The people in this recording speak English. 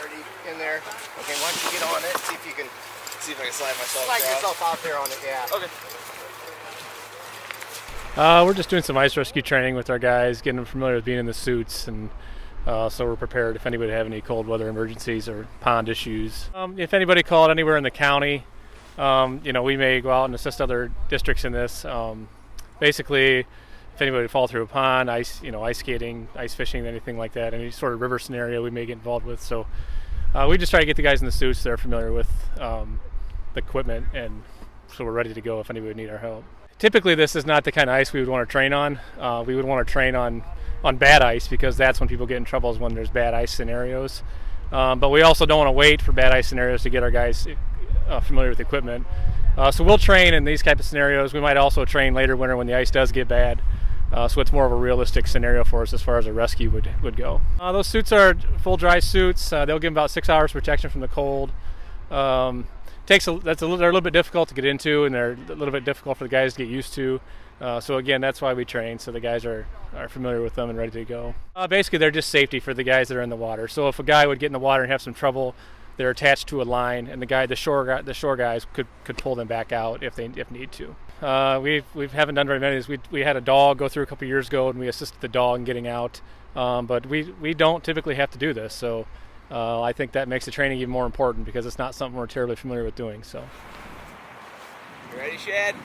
already in there. Okay, why don't you get on it? See if I can slide myself. Slide yourself out there on it. Yeah. Okay. We're just doing some ice rescue training with our guys, getting them familiar with being in the suits, and so we're prepared if anybody have any cold weather emergencies or pond issues. If anybody called anywhere in the county, we may go out and assist other districts in this. Basically, if anybody fall through a pond, ice skating, ice fishing, anything like that, any sort of river scenario we may get involved with. So we just try to get the guys in the suits that are familiar with the equipment, and so we're ready to go if anybody would need our help. Typically, this is not the kind of ice we would want to train on. We would want to train on bad ice, because that's when people get in trouble, is when there's bad ice scenarios. But we also don't want to wait for bad ice scenarios to get our guys familiar with the equipment. So we'll train in these type of scenarios. We might also train later winter when the ice does get bad. So it's more of a realistic scenario for us as far as a rescue would go. Those suits are full dry suits. They'll give them about 6 hours protection from the cold. They're a little bit difficult to get into, and they're a little bit difficult for the guys to get used to. So again, that's why we train, so the guys are familiar with them and ready to go. Basically, they're just safety for the guys that are in the water. So if a guy would get in the water and have some trouble, they're attached to a line, and the shore guys could pull them back out if need to. We haven't done very many of these. We had a dog go through a couple years ago, and we assisted the dog in getting out. But we don't typically have to do this, so I think that makes the training even more important, because it's not something we're terribly familiar with doing. So. You ready, Shad?